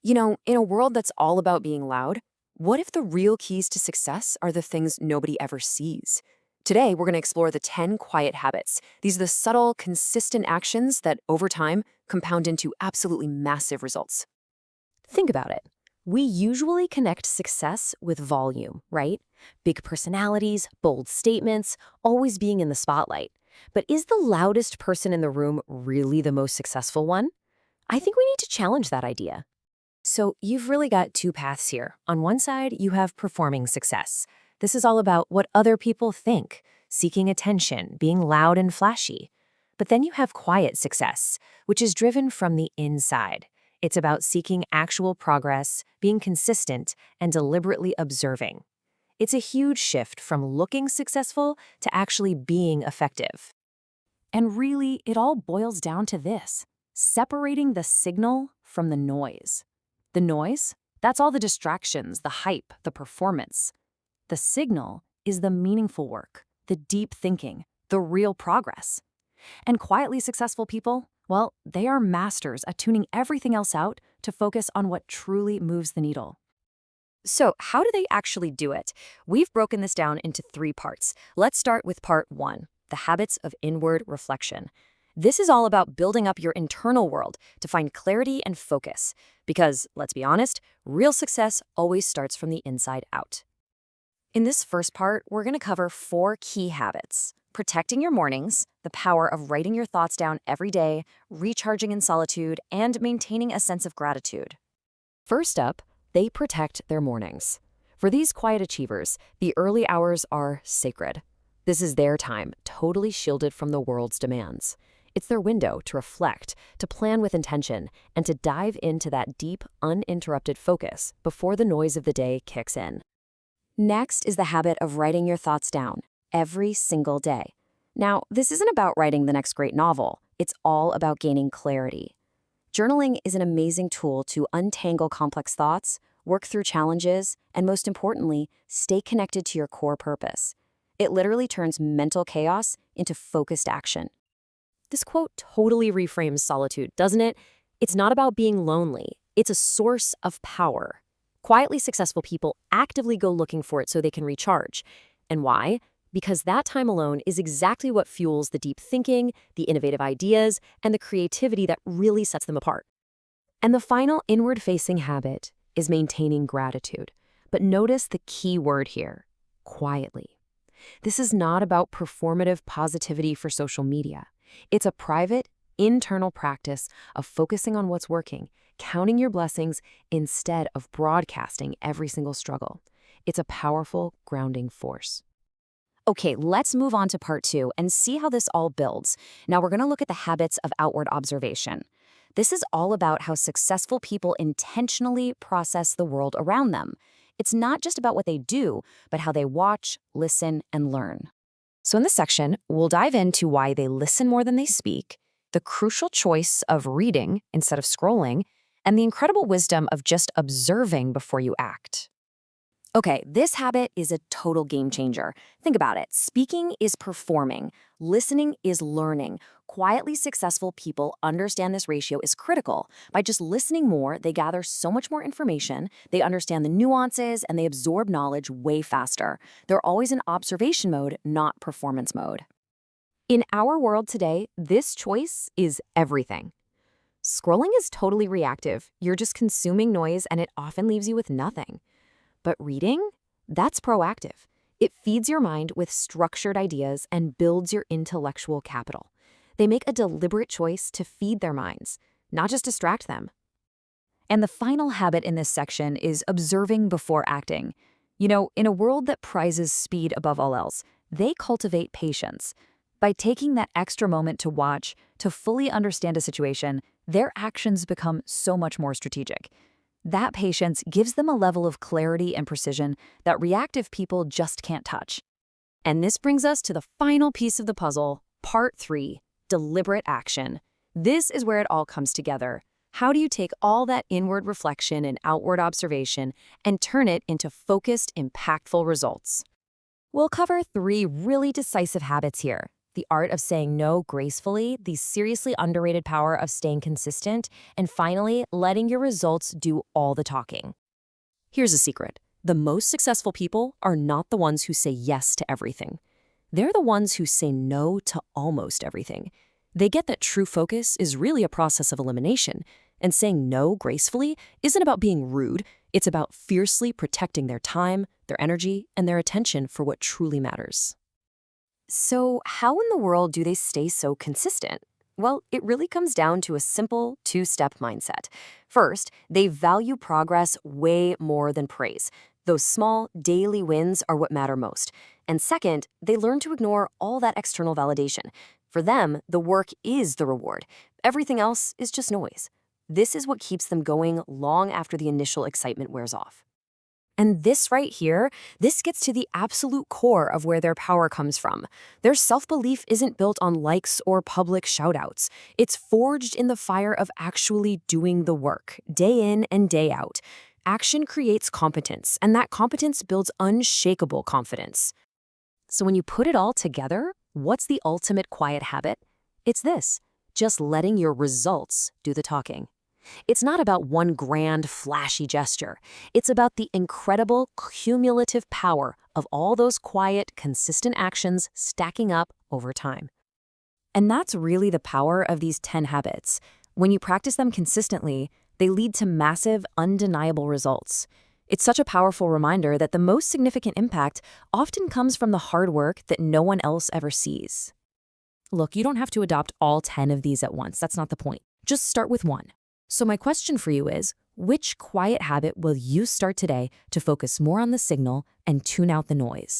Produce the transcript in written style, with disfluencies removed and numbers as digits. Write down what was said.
In a world that's all about being loud, what if the real keys to success are the things nobody ever sees? Today, we're going to explore the 10 quiet habits. These are the subtle, consistent actions that, over time, compound into absolutely massive results. Think about it. We usually connect success with volume, right? Big personalities, bold statements, always being in the spotlight. But is the loudest person in the room really the most successful one? I think we need to challenge that idea. So you've really got two paths here. On one side, you have performing success. This is all about what other people think, seeking attention, being loud and flashy. But then you have quiet success, which is driven from the inside. It's about seeking actual progress, being consistent, and deliberately observing. It's a huge shift from looking successful to actually being effective. And really, it all boils down to this: separating the signal from the noise. The noise? That's all the distractions, the hype, the performance. The signal is the meaningful work, the deep thinking, the real progress. And quietly successful people, well, they are masters at tuning everything else out to focus on what truly moves the needle. So, how do they actually do it? We've broken this down into three parts. Let's start with part one, the habits of inward reflection. This is all about building up your internal world to find clarity and focus. Because, let's be honest, real success always starts from the inside out. In this first part, we're going to cover 4 key habits: protecting your mornings, the power of writing your thoughts down every day, recharging in solitude, and maintaining a sense of gratitude. First up, they protect their mornings. For these quiet achievers, the early hours are sacred. This is their time, totally shielded from the world's demands. It's their window to reflect, to plan with intention, and to dive into that deep, uninterrupted focus before the noise of the day kicks in. Next is the habit of writing your thoughts down every single day. Now, this isn't about writing the next great novel. It's all about gaining clarity. Journaling is an amazing tool to untangle complex thoughts, work through challenges, and most importantly, stay connected to your core purpose. It literally turns mental chaos into focused action. This quote totally reframes solitude, doesn't it? It's not about being lonely. It's a source of power. Quietly successful people actively go looking for it so they can recharge. And why? Because that time alone is exactly what fuels the deep thinking, the innovative ideas, and the creativity that really sets them apart. And the final inward-facing habit is maintaining gratitude. But notice the key word here: quietly. This is not about performative positivity for social media. It's a private, internal practice of focusing on what's working, counting your blessings instead of broadcasting every single struggle. It's a powerful, grounding force. Okay, let's move on to part 2 and see how this all builds. Now we're going to look at the habits of outward observation. This is all about how successful people intentionally process the world around them. It's not just about what they do, but how they watch, listen, and learn. So in this section, we'll dive into why they listen more than they speak, the crucial choice of reading instead of scrolling, and the incredible wisdom of just observing before you act. Okay, this habit is a total game changer. Think about it. Speaking is performing. Listening is learning. Quietly successful people understand this ratio is critical. By just listening more, they gather so much more information, they understand the nuances, and they absorb knowledge way faster. They're always in observation mode, not performance mode. In our world today, this choice is everything. Scrolling is totally reactive. You're just consuming noise, and it often leaves you with nothing. But reading? That's proactive. It feeds your mind with structured ideas and builds your intellectual capital. They make a deliberate choice to feed their minds, not just distract them. And the final habit in this section is observing before acting. In a world that prizes speed above all else, they cultivate patience. By taking that extra moment to watch, to fully understand a situation, their actions become so much more strategic. That patience gives them a level of clarity and precision that reactive people just can't touch. And this brings us to the final piece of the puzzle, part 3, deliberate action. This is where it all comes together. How do you take all that inward reflection and outward observation and turn it into focused, impactful results? We'll cover 3 really decisive habits here: the art of saying no gracefully, the seriously underrated power of staying consistent, and finally, letting your results do all the talking. Here's a secret. The most successful people are not the ones who say yes to everything. They're the ones who say no to almost everything. They get that true focus is really a process of elimination, and saying no gracefully isn't about being rude, it's about fiercely protecting their time, their energy, and their attention for what truly matters. So, how in the world do they stay so consistent? Well, it really comes down to a simple two-step mindset. First, they value progress way more than praise. Those small, daily wins are what matter most. And second, they learn to ignore all that external validation. For them, the work is the reward. Everything else is just noise. This is what keeps them going long after the initial excitement wears off. And this right here, this gets to the absolute core of where their power comes from. Their self-belief isn't built on likes or public shoutouts. It's forged in the fire of actually doing the work, day in and day out. Action creates competence, and that competence builds unshakable confidence. So when you put it all together, what's the ultimate quiet habit? It's this, just letting your results do the talking. It's not about one grand, flashy gesture. It's about the incredible cumulative power of all those quiet, consistent actions stacking up over time. And that's really the power of these 10 habits. When you practice them consistently, they lead to massive, undeniable results. It's such a powerful reminder that the most significant impact often comes from the hard work that no one else ever sees. Look, you don't have to adopt all 10 of these at once. That's not the point. Just start with one. So my question for you is, which quiet habit will you start today to focus more on the signal and tune out the noise?